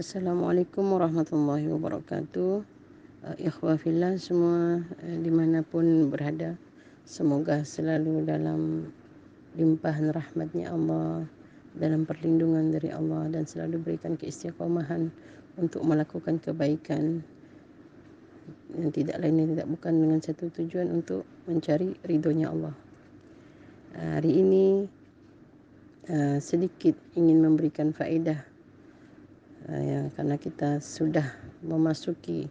Assalamualaikum warahmatullahi wabarakatuh. Ikhwah fillah semua, dimanapun berada, semoga selalu dalam limpahan rahmatnya Allah, dalam perlindungan dari Allah, dan selalu berikan keistiqomahan untuk melakukan kebaikan yang tidak lain dan tidak bukan dengan satu tujuan untuk mencari ridhonya Allah. Hari ini sedikit ingin memberikan faedah, karena kita sudah memasuki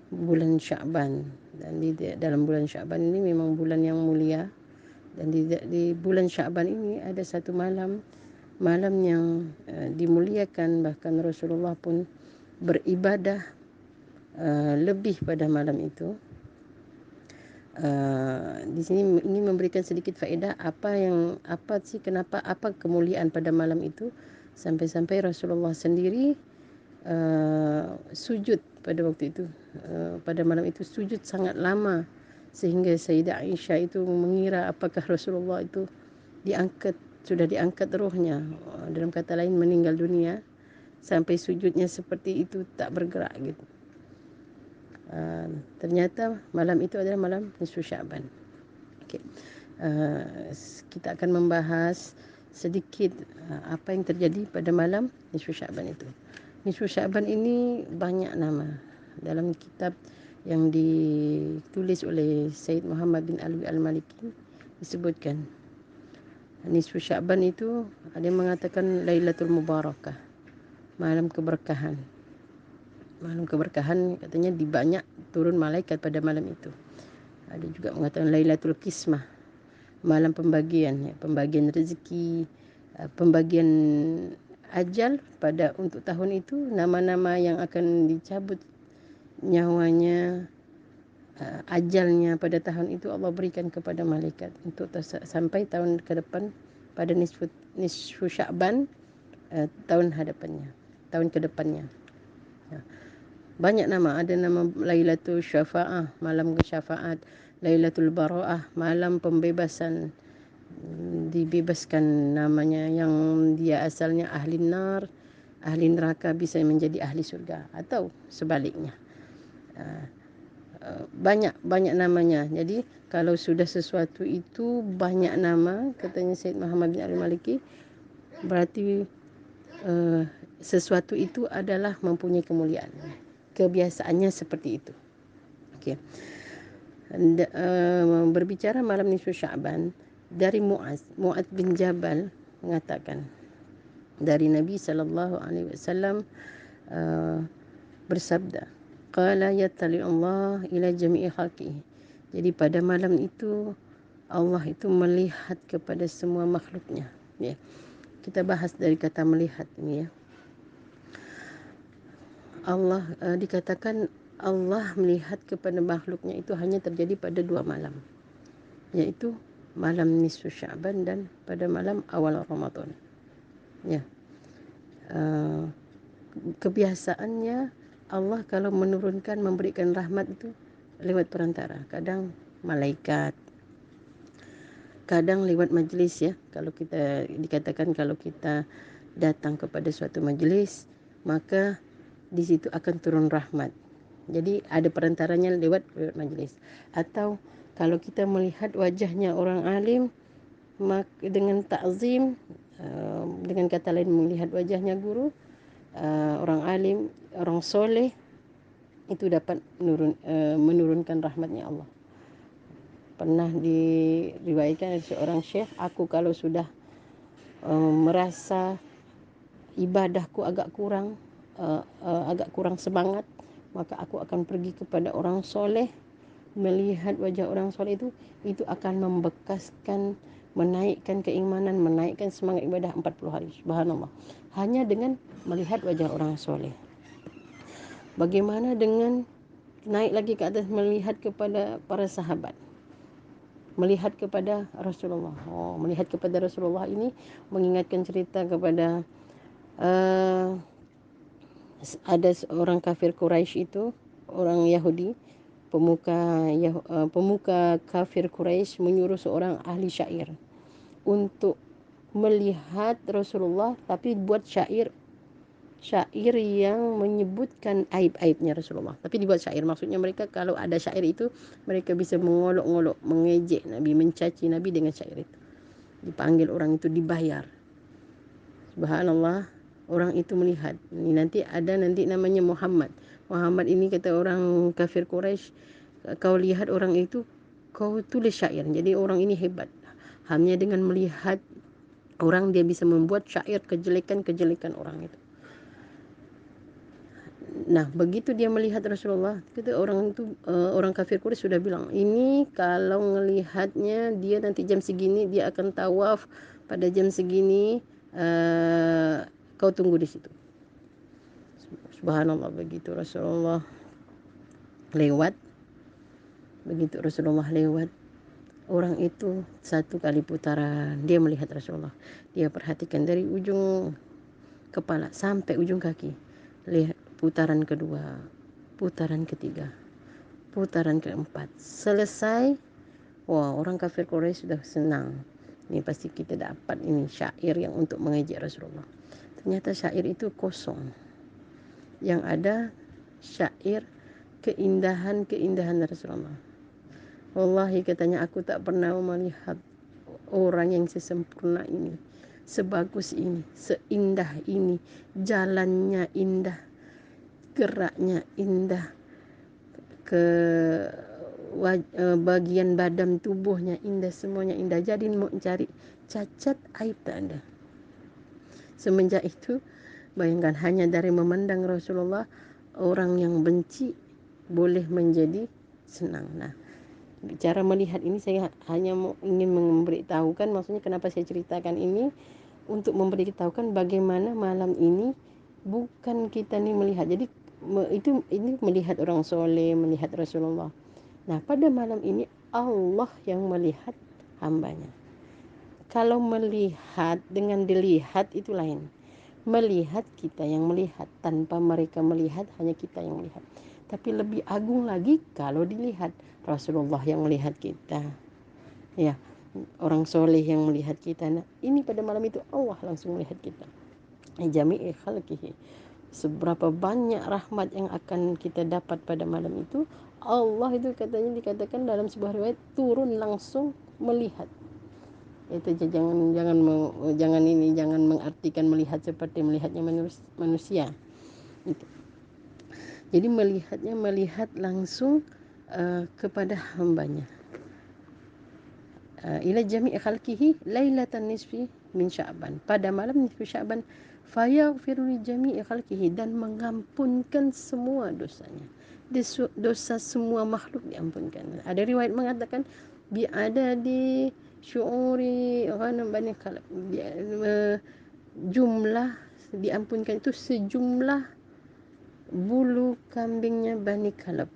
bulan Sya'ban, dan di dalam bulan Sya'ban ini memang bulan yang mulia, dan di bulan Sya'ban ini ada satu malam yang dimuliakan, bahkan Rasulullah pun beribadah lebih pada malam itu. Di sini ingin memberikan sedikit faedah apa kemuliaan pada malam itu, sampai-sampai Rasulullah sendiri sujud pada waktu itu, pada malam itu sujud sangat lama, sehingga Sayyidah Aisyah itu mengira apakah Rasulullah itu sudah diangkat rohnya, dalam kata lain meninggal dunia, sampai sujudnya seperti itu tak bergerak gitu. Ternyata malam itu adalah malam nisfu Sya'ban. Okay. Kita akan membahas sedikit apa yang terjadi pada malam nisfu Sya'ban itu. Nisfu Sya'ban ini banyak nama. Dalam kitab yang ditulis oleh Sayyid Muhammad bin Alwi Al-Maliki disebutkan nisfu Sya'ban itu ada yang mengatakan Lailatul Mubarakah, malam keberkahan. Malam keberkahan katanya banyak turun malaikat pada malam itu. Ada juga mengatakan Lailatul Qismah, malam pembagian rezeki, pembagian ajal untuk tahun itu. Nama-nama yang akan dicabut nyawanya, ajalnya pada tahun itu Allah berikan kepada malaikat untuk sampai tahun ke depan, pada nisfu Sya'ban, tahun ke depannya. Banyak nama, ada nama Lailatul Syafa'ah, malam syafaat, Lailatul Bara'ah, malam pembebasan, dibebaskan namanya yang dia asalnya ahli neraka bisa menjadi ahli surga, atau sebaliknya. Banyak namanya. Jadi kalau sudah sesuatu itu banyak nama, katanya Said Muhammad bin Al-Maliki, berarti sesuatu itu adalah mempunyai kemuliaan. Kebiasaannya seperti itu. Okey. Berbicara malam nisfu Sya'ban, dari Mu'adz bin Jabal mengatakan dari Nabi sallallahu alaihi wasallam bersabda, qala yattali Allah ila jami'i khalqihi. Jadi pada malam itu Allah itu melihat kepada semua makhluknya, ya. Kita bahas dari kata melihat ini, ya. Allah, dikatakan Allah melihat kepada makhluknya itu hanya terjadi pada 2 malam, yaitu malam nisfu Sya'ban dan pada malam awal Ramadan, ya. Kebiasaannya Allah kalau memberikan rahmat itu lewat perantara, kadang malaikat, kadang lewat majlis, ya. Kalau kita datang kepada suatu majlis, maka di situ akan turun rahmat. Jadi ada perantaranya lewat majlis. Atau kalau kita melihat wajahnya orang alim, dengan ta'zim, dengan kata lain melihat wajahnya guru, orang alim, orang soleh, itu dapat menurunkan rahmatnya Allah. Pernah diriwayatkan dari seorang syekh, aku kalau sudah merasa ibadahku agak kurang semangat, maka aku akan pergi kepada orang soleh. Melihat wajah orang soleh itu akan membekaskan, menaikkan keimanan, menaikkan semangat ibadah 40 hari. Subhanallah, hanya dengan melihat wajah orang soleh. Bagaimana dengan naik lagi ke atas, melihat kepada para sahabat, melihat kepada Rasulullah. Melihat kepada Rasulullah ini mengingatkan cerita kepada ada seorang kafir Quraisy, itu orang Yahudi, pemuka kafir Quraisy menyuruh seorang ahli syair untuk melihat Rasulullah, tapi buat syair syair yang menyebutkan aib-aibnya Rasulullah. Tapi dibuat syair, maksudnya mereka kalau ada syair itu mereka bisa mengolok-ngolok, mengejek Nabi, mencaci Nabi dengan syair itu. Dipanggil orang itu, dibayar. Subhanallah, orang itu melihat. Ini nanti ada nanti namanya Muhammad. Muhammad ini kata orang kafir Quraisy, kau lihat orang itu, kau tulis syair. Jadi orang ini hebat. Hanya dengan melihat orang dia bisa membuat syair kejelekan-kejelekan orang itu. Nah, begitu dia melihat Rasulullah, itu orang itu orang kafir Quraisy sudah bilang, ini kalau melihatnya dia nanti jam segini dia akan tawaf pada jam segini, kau tunggu di situ. Subhanallah, begitu Rasulullah lewat, orang itu satu kali putaran dia melihat Rasulullah. Dia perhatikan dari ujung kepala sampai ujung kaki. Lihat putaran kedua, putaran ketiga, putaran keempat. Selesai, wah, orang kafir Quraisy sudah senang. Ini pasti kita dapat ini syair yang untuk mengejek Rasulullah. Ternyata syair itu kosong. Yang ada syair keindahan-keindahan Rasulullah. Wallahi katanya, aku tak pernah melihat orang yang sesempurna ini, sebagus ini, seindah ini. Jalannya indah, geraknya indah, ke bagian badan tubuhnya indah, semuanya indah. Jadi mau cari cacat aib tak ada. Semenjak itu, bayangkan, hanya dari memandang Rasulullah, orang yang benci boleh menjadi senang. Nah, cara melihat ini saya hanya ingin memberitahukan, maksudnya kenapa saya ceritakan ini, untuk memberitahukan bagaimana malam ini bukan kita nih melihat. Jadi ini melihat orang soleh, melihat Rasulullah. Nah, pada malam ini Allah yang melihat hambanya. Kalau melihat dengan dilihat itu lain. Melihat, kita yang melihat, tanpa mereka melihat, hanya kita yang melihat. Tapi lebih agung lagi kalau dilihat, Rasulullah yang melihat kita, ya, orang soleh yang melihat kita. Nah, ini pada malam itu Allah langsung melihat kita. Jami'i khalqihi. Seberapa banyak rahmat yang akan kita dapat pada malam itu. Allah itu katanya dikatakan dalam sebuah riwayat turun langsung melihat. Itu jangan mengartikan melihat seperti melihatnya manusia. Itu. Jadi melihat langsung kepada hambanya. Ila jami'i khalqihi lailatan nisfi min Sya'ban. Pada malam nisfi Sya'ban, fayaghfiru li jami'i khalqihi, dan mengampunkan semua dosanya. Dosa semua makhluk diampunkan. Ada riwayat mengatakan ada di syu'uri ghanam bani Kalab, jumlah diampunkan itu sejumlah bulu kambingnya Bani Kalab.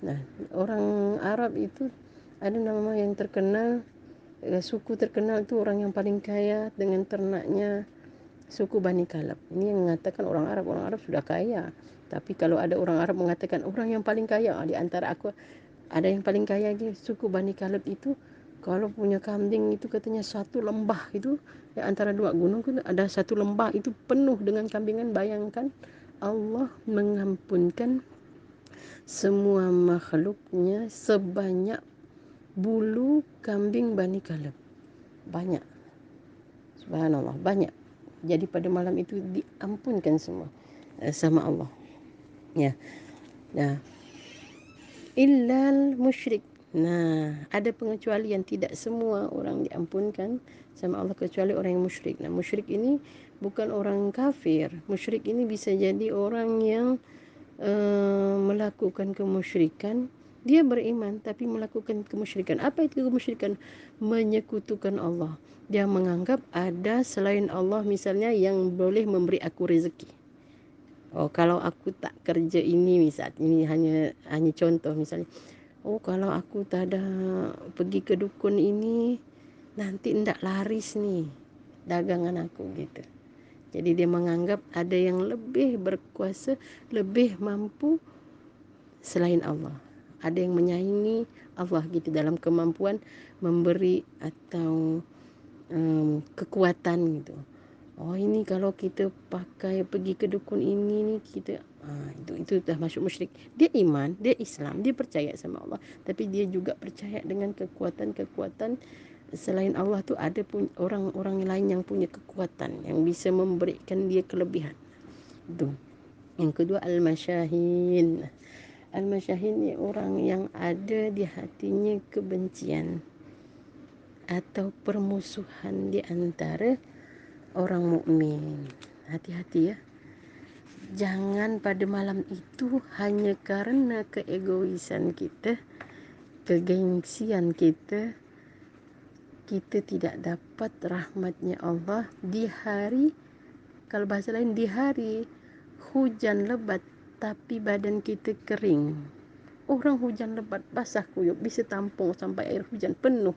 Nah, orang Arab itu ada nama yang terkenal, suku terkenal itu orang yang paling kaya dengan ternaknya, suku Bani Kalab. Ini yang mengatakan orang Arab sudah kaya. Tapi kalau ada orang Arab mengatakan orang yang paling kaya, di antara aku ada yang paling kaya lagi, suku Bani Kalab itu kalau punya kambing itu katanya satu lembah itu, di antara dua gunung itu ada satu lembah itu penuh dengan kambingan. Bayangkan, Allah mengampunkan semua makhluknya sebanyak bulu kambing Bani Kalab. Banyak. Subhanallah, banyak. Jadi pada malam itu diampunkan semua sama Allah. Ya. Nah, illal musyrik. Nah, ada pengecualian, tidak semua orang diampunkan sama Allah kecuali orang yang musyrik. Nah, musyrik ini bukan orang kafir. Musyrik ini bisa jadi orang yang melakukan kemusyrikan. Dia beriman tapi melakukan kemusyrikan. Apa itu kemusyrikan? Menyekutukan Allah. Dia menganggap ada selain Allah, misalnya, yang boleh memberi aku rezeki. Oh, kalau aku tak kerja ini, misal ini hanya contoh, misalnya, oh, kalau aku tak ada pergi ke dukun ini, nanti ndak laris nih dagangan aku, gitu. Jadi dia menganggap ada yang lebih berkuasa, lebih mampu selain Allah. Ada yang menyaingi Allah gitu dalam kemampuan memberi atau kekuatan gitu. Oh, ini kalau kita pakai pergi ke dukun ini nih kita itu dah masuk musyrik. Dia iman, dia Islam, dia percaya sama Allah, tapi dia juga percaya dengan kekuatan-kekuatan selain Allah tu ada pun orang-orang lain yang punya kekuatan yang bisa memberikan dia kelebihan. Itu. Yang kedua al-masyahin. Al-masyahin ni orang yang ada di hatinya kebencian atau permusuhan di antara orang mukmin. Hati-hati ya. Jangan pada malam itu hanya karena keegoisan kita, kegengsian kita, kita tidak dapat rahmatnya Allah di hari, kalau bahasa lain di hari hujan lebat tapi badan kita kering. Orang hujan lebat basah kuyup bisa tampung sampai air hujan penuh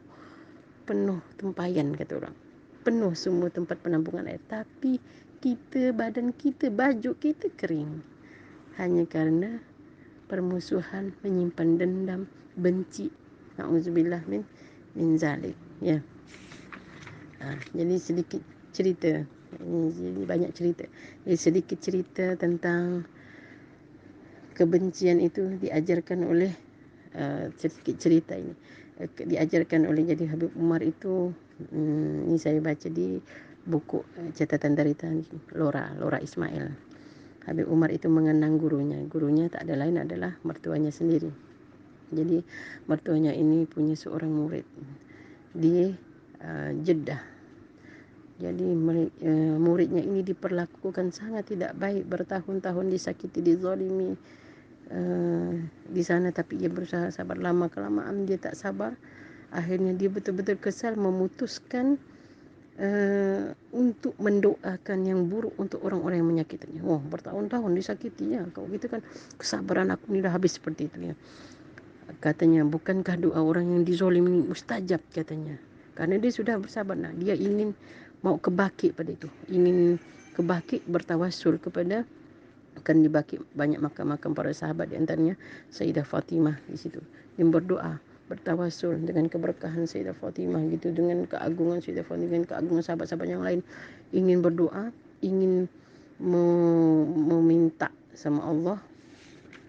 tempayan kata orang, penuh semua tempat penampungan air, tapi kita, badan kita, baju kita kering hanya karena permusuhan, menyimpan dendam, benci. Na'udzubillah min zalik ya. Jadi sedikit cerita, jadi banyak cerita, jadi sedikit cerita tentang kebencian itu diajarkan oleh sedikit cerita ini diajarkan oleh jadi Habib Umar itu. Ini saya baca di buku catatan dari Lora Ismail. Habib Umar itu mengenang gurunya tak ada lain adalah mertuanya sendiri. Jadi mertuanya ini punya seorang murid di Jeddah. Jadi muridnya ini diperlakukan sangat tidak baik, bertahun-tahun disakiti, dizalimi di sana, tapi dia berusaha sabar. Lama kelamaan dia tak sabar, akhirnya dia betul-betul kesal, memutuskan untuk mendoakan yang buruk untuk orang-orang yang menyakitinya. Oh, bertahun-tahun disakitinya, kalau gitu kan kesabaran aku ni dah habis seperti itu ya. Katanya, bukankah doa orang yang dizalimi mustajab katanya, karena dia sudah bersabar. Nah, dia ingin mau kebaki pada itu, ingin kebaki, bertawassul kepada, akan dibaki banyak makam-makam para sahabat, di antaranya Sayyidah Fatimah di situ. Dia berdoa, bertawasul dengan keberkahan Sayyidah Fatimah gitu, dengan keagungan Sayyidah Fatimah, dengan keagungan sahabat-sahabat yang lain, ingin berdoa, ingin meminta sama Allah,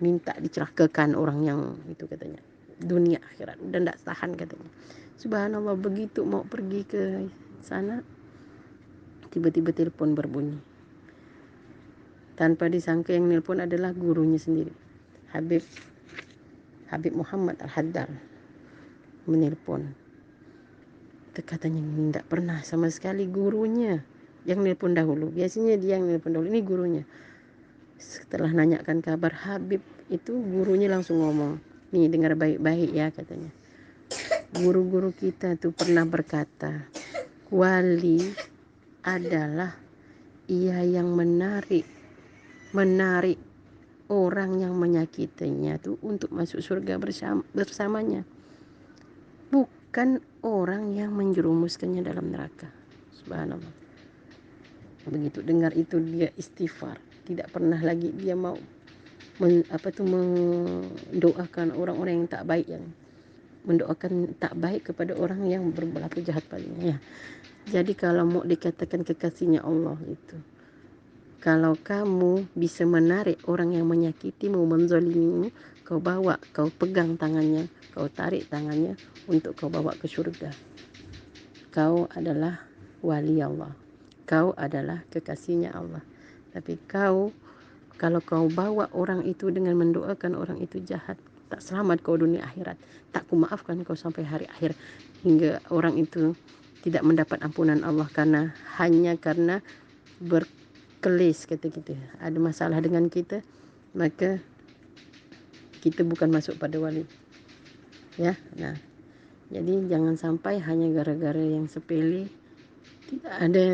minta dicelakakan orang yang itu katanya, dunia akhirat, dan tak tahan katanya. Subhanallah, begitu mau pergi ke sana, tiba-tiba telepon berbunyi. Tanpa disangka yang nelpon adalah gurunya sendiri, Habib Muhammad Al-Haddar menelpon. Katanya tidak pernah sama sekali gurunya yang nelpon dahulu. Biasanya dia yang nelpon dahulu, ini gurunya. Setelah nanyakan kabar Habib itu, gurunya langsung ngomong, nih dengar baik-baik ya katanya. Guru-guru kita tuh pernah berkata, wali adalah ia yang menarik orang yang menyakitinya tuh untuk masuk surga bersamanya, bukan orang yang menjerumuskannya dalam neraka. Subhanallah. Begitu dengar itu dia istighfar, tidak pernah lagi dia mau mendoakan orang-orang yang tak baik, yang mendoakan tak baik kepada orang yang berlaku jahat padanya ya. Jadi kalau mau dikatakan kekasihnya Allah itu, kalau kamu bisa menarik orang yang menyakitimu, menzalimimu, kau bawa, kau pegang tangannya, kau tarik tangannya untuk kau bawa ke surga, kau adalah wali Allah, kau adalah kekasihnya Allah. Tapi kalau kau bawa orang itu dengan mendoakan orang itu jahat, tak selamat kau dunia akhirat, tak kumaafkan kau sampai hari akhir, hingga orang itu tidak mendapat ampunan Allah hanya karena berkelis kata kita, ada masalah dengan kita, maka kita bukan masuk pada wali ya. Nah, jadi jangan sampai hanya gara-gara yang sepele,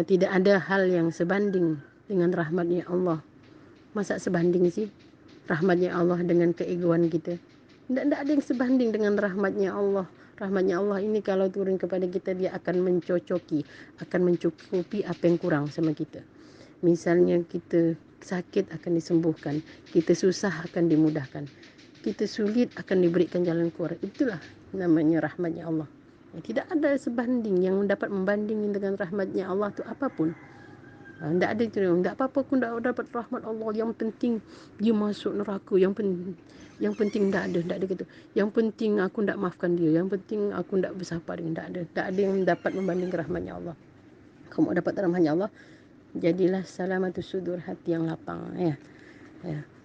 tidak ada hal yang sebanding dengan rahmatnya Allah. Masa sebanding sih rahmatnya Allah dengan keegoan kita? Tidak ada yang sebanding dengan rahmatnya Allah. Rahmatnya Allah ini kalau turun kepada kita, dia akan mencukupi apa yang kurang sama kita. Misalnya kita sakit akan disembuhkan, kita susah akan dimudahkan, kita sulit akan diberikan jalan keluar. Itulah namanya rahmatnya Allah. Tidak ada sebanding yang dapat membanding dengan rahmatnya Allah itu apapun. Tak ada itu. Tak apa-apa aku tak dapat rahmat Allah. Yang penting dia masuk neraka. Yang penting tak ada gitu. Yang penting aku tak maafkan dia. Yang penting aku tak bersabar dengan. Tak ada. Tak ada yang dapat membanding rahmatnya Allah. Kamu dapat rahmatnya Allah, jadilah salamatus sudur, hati yang lapang, ya.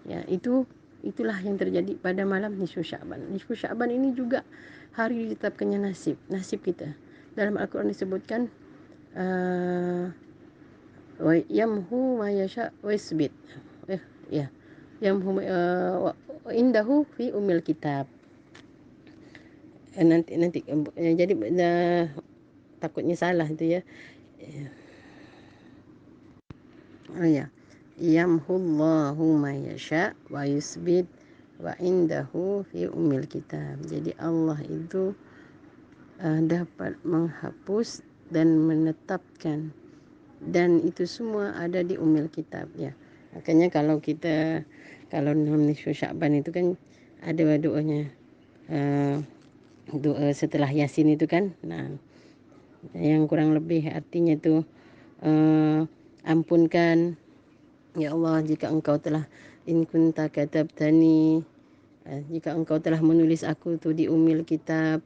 Ya, itulah yang terjadi pada malam nisfu Sya'ban. Nisfu Sya'ban ini juga hari ditetapkannya nasib kita. Dalam Al-Quran disebutkan wa yamhu ma yasha wa yasbit. Ya. Yamhu indahu fi umil kitab. Nanti jadi takutnya salah itu ya. Ya. Yamhullahu ma yasha wa yusbit wa indahu fi umil kitab. Jadi Allah itu dapat menghapus dan menetapkan, dan itu semua ada di umil kitab ya. Makanya kalau dalam nisfu Sya'ban itu kan ada doanya, doa setelah Yasin itu kan. Nah, yang kurang lebih artinya itu ampunkan ya Allah, jika engkau telah in kunta katabtani, jika engkau telah menulis aku tu di umil kitab,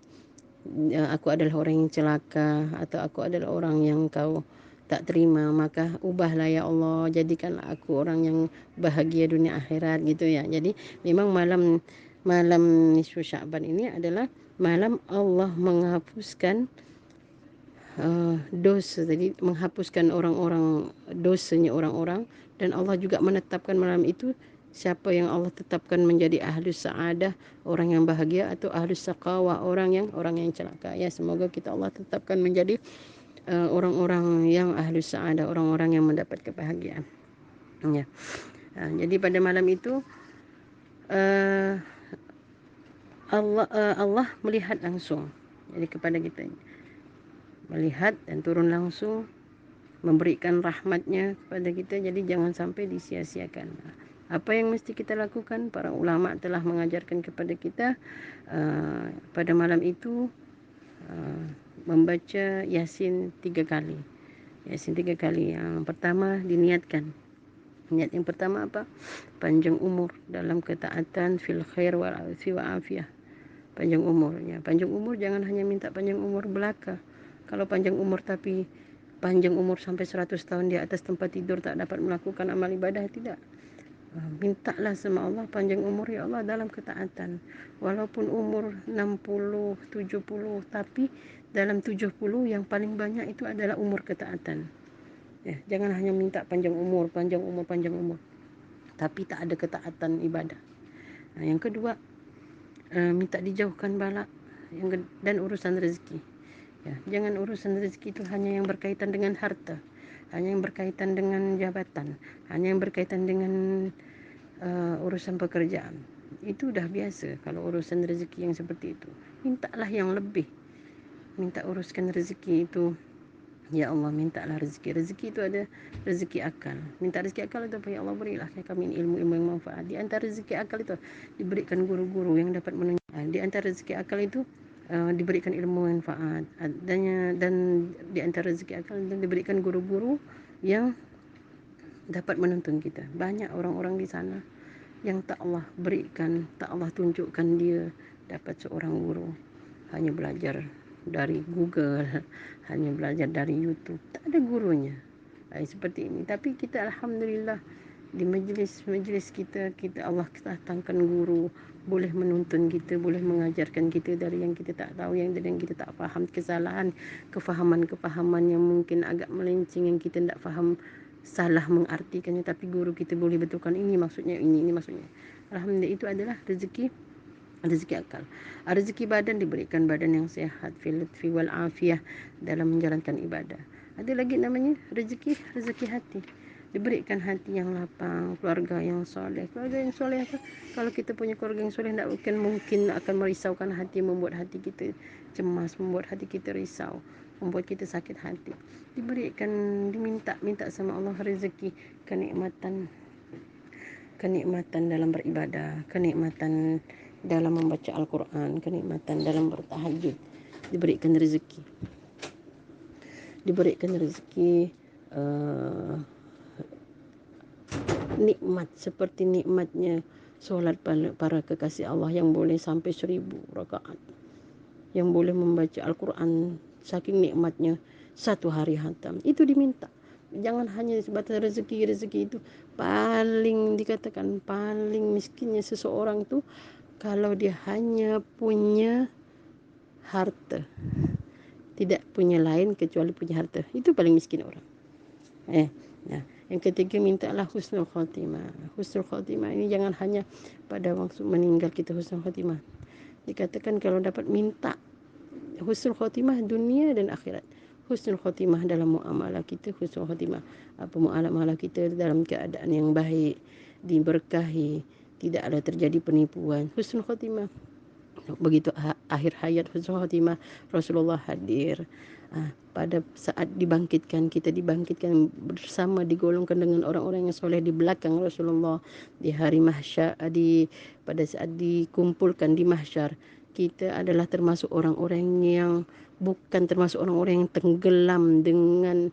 aku adalah orang yang celaka atau aku adalah orang yang kau tak terima, maka ubahlah ya Allah, jadikanlah aku orang yang bahagia dunia akhirat gitu ya. Jadi memang malam nisfu Sya'ban ini adalah malam Allah menghapuskan dosa, jadi menghapuskan dosanya orang-orang, dan Allah juga menetapkan malam itu siapa yang Allah tetapkan menjadi ahlus sa'adah, orang yang bahagia, atau ahlus saqawah, orang yang celaka ya. Semoga kita Allah tetapkan menjadi orang-orang yang ahlus sa'adah, orang-orang yang mendapat kebahagiaan ya. Jadi pada malam itu uh, Allah melihat langsung jadi kepada kita, melihat dan turun langsung memberikan rahmatnya kepada kita. Jadi jangan sampai disia-siakan. Apa yang mesti kita lakukan? Para ulama telah mengajarkan kepada kita pada malam itu membaca Yasin 3 kali. Yasin 3 kali. Yang pertama diniatkan. Niat yang pertama apa? Panjang umur dalam ketaatan, fil khair wal afiyah. Panjang umur ya. Panjang umur jangan hanya minta panjang umur belaka. Kalau panjang umur tapi panjang umur sampai 100 tahun di atas tempat tidur tak dapat melakukan amal ibadah, tidak. Mintalah sama Allah panjang umur ya Allah dalam ketaatan. Walaupun umur 60, 70, tapi dalam 70 yang paling banyak itu adalah umur ketaatan. Ya, jangan hanya minta panjang umur, tapi tak ada ketaatan ibadah. Yang kedua, minta dijauhkan bala dan urusan rezeki. Ya, jangan urusan rezeki itu hanya yang berkaitan dengan harta, hanya yang berkaitan dengan jabatan, hanya yang berkaitan dengan urusan pekerjaan. Itu dah biasa. Kalau urusan rezeki yang seperti itu, mintalah yang lebih. Minta uruskan rezeki itu. Ya Allah, mintalah rezeki. Rezeki itu ada rezeki akal. Minta rezeki akal itu apa? Ya Allah, berilah kami ilmu-ilmu yang manfaat. Di antara rezeki akal itu diberikan guru-guru yang dapat menunjukkan. Di antara rezeki akal itu diberikan ilmu manfaat. Dan di antara rezeki akal itu diberikan guru-guru yang dapat menuntun kita. Banyak orang-orang di sana yang tak Allah berikan, tak Allah tunjukkan dia dapat seorang guru. Hanya belajar dari Google, hanya belajar dari YouTube, tak ada gurunya. Seperti ini. Tapi kita alhamdulillah di majlis kita Allah datangkan guru, boleh menuntun kita, boleh mengajarkan kita dari yang kita tak tahu, yang kita tak faham, kesalahan, kefahaman yang mungkin agak melenceng, yang kita tak faham, salah mengartikannya, tapi guru kita boleh betulkan ini maksudnya, ini maksudnya. Alhamdulillah, itu adalah rezeki akal. Rezeki badan diberikan badan yang sehat, fil wal afiyah, dalam menjalankan ibadah. Ada lagi namanya rezeki hati. Diberikan hati yang lapang, keluarga yang soleh. Keluarga yang soleh apa? Kalau kita punya keluarga yang soleh, tak mungkin akan merisaukan hati, membuat hati kita cemas, membuat hati kita risau, membuat kita sakit hati. Diminta sama Allah rezeki, kenikmatan dalam beribadah, kenikmatan dalam membaca Al-Quran, kenikmatan dalam bertahajud. Diberikan rezeki uh, nikmat seperti nikmatnya solat para kekasih Allah yang boleh sampai 1000 rakaat, yang boleh membaca Al-Quran, saking nikmatnya satu hari hatam. Itu diminta. Jangan hanya sebatas rezeki itu. Paling dikatakan paling miskinnya seseorang tuh kalau dia hanya punya harta, tidak punya lain kecuali punya harta. Itu paling miskin orang. Nah, yang ketiga, mintalah husnul khotimah. Husnul khotimah ini jangan hanya pada waktu meninggal kita husnul khotimah. Dikatakan kalau dapat minta husnul khotimah dunia dan akhirat. Husnul khotimah dalam muamalah kita, husnul khotimah apa muamalah kita dalam keadaan yang baik, diberkahi, tidak ada terjadi penipuan. Husnul khotimah. Begitu akhir hayat husnul khotimah, Rasulullah hadir. Pada saat dibangkitkan, kita dibangkitkan bersama, digolongkan dengan orang-orang yang soleh di belakang Rasulullah di hari mahsyar, pada saat dikumpulkan di mahsyar, kita adalah termasuk orang-orang yang bukan termasuk orang-orang yang tenggelam dengan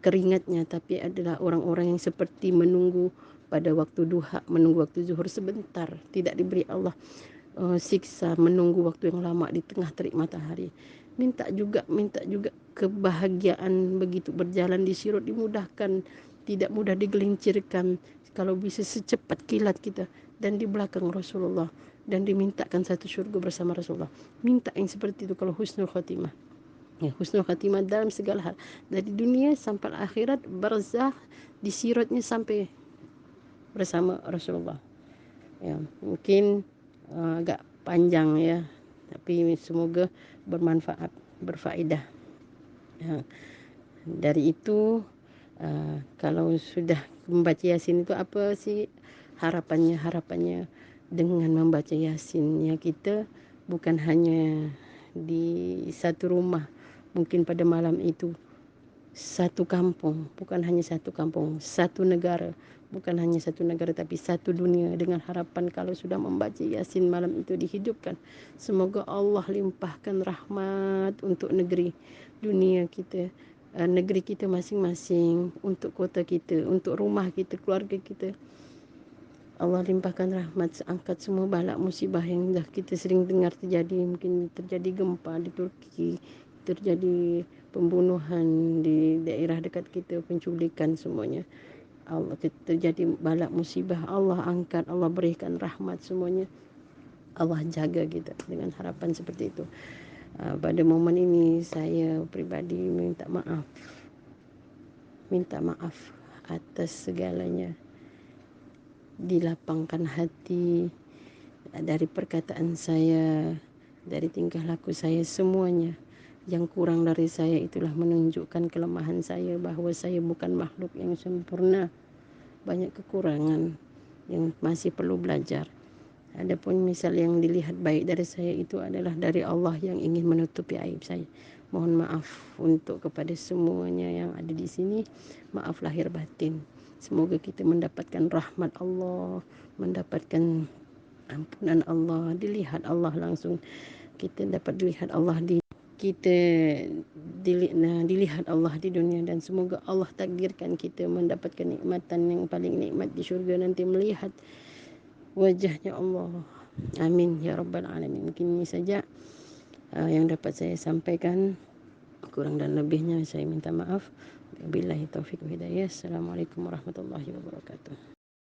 keringatnya, tapi adalah orang-orang yang seperti menunggu pada waktu duha, menunggu waktu zuhur sebentar, tidak diberi Allah siksa, menunggu waktu yang lama di tengah terik matahari. Minta juga kebahagiaan begitu berjalan di sirat dimudahkan, tidak mudah digelincirkan, kalau bisa secepat kilat kita, dan di belakang Rasulullah, dan dimintakan satu syurga bersama Rasulullah. Minta yang seperti itu kalau husnul khatimah. Ya, husnul khatimah dalam segala hal, dari dunia sampai akhirat, barzakh, di siratnya sampai bersama Rasulullah. Ya, mungkin agak panjang ya, tapi semoga bermanfaat, berfaedah. Ya, dari itu kalau sudah membaca Yasin itu apa sih harapannya dengan membaca Yasin ya, kita bukan hanya di satu rumah, mungkin pada malam itu satu kampung, bukan hanya satu kampung, satu negara, bukan hanya satu negara tapi satu dunia, dengan harapan kalau sudah membaca Yasin malam itu dihidupkan, semoga Allah limpahkan rahmat untuk negeri dunia kita, negeri kita masing-masing, untuk kota kita, untuk rumah kita, keluarga kita. Allah limpahkan rahmat, angkat semua balak musibah yang dah kita sering dengar terjadi. Mungkin terjadi gempa di Turki, terjadi pembunuhan di daerah dekat kita, penculikan, semuanya. Allah, terjadi balak musibah, Allah angkat, Allah berikan rahmat semuanya. Allah jaga kita dengan harapan seperti itu. Pada momen ini saya pribadi minta maaf atas segalanya. Dilapangkan hati dari perkataan saya, dari tingkah laku saya, semuanya. Yang kurang dari saya itulah menunjukkan kelemahan saya, bahwa saya bukan makhluk yang sempurna, banyak kekurangan yang masih perlu belajar. Adapun misal yang dilihat baik dari saya itu adalah dari Allah yang ingin menutupi aib saya. Mohon maaf untuk kepada semuanya yang ada di sini, maaf lahir batin. Semoga kita mendapatkan rahmat Allah, mendapatkan ampunan Allah, dilihat Allah langsung. Kita dapat dilihat Allah dilihat Allah di dunia, dan semoga Allah takdirkan kita mendapatkan nikmatan yang paling nikmat di syurga nanti, melihat wajahnya Allah. Amin ya rabbal alamin. Mungkin ini saja yang dapat saya sampaikan. Kurang dan lebihnya saya minta maaf. Wabillahi taufiq wa hidayah. Assalamualaikum warahmatullahi wabarakatuh.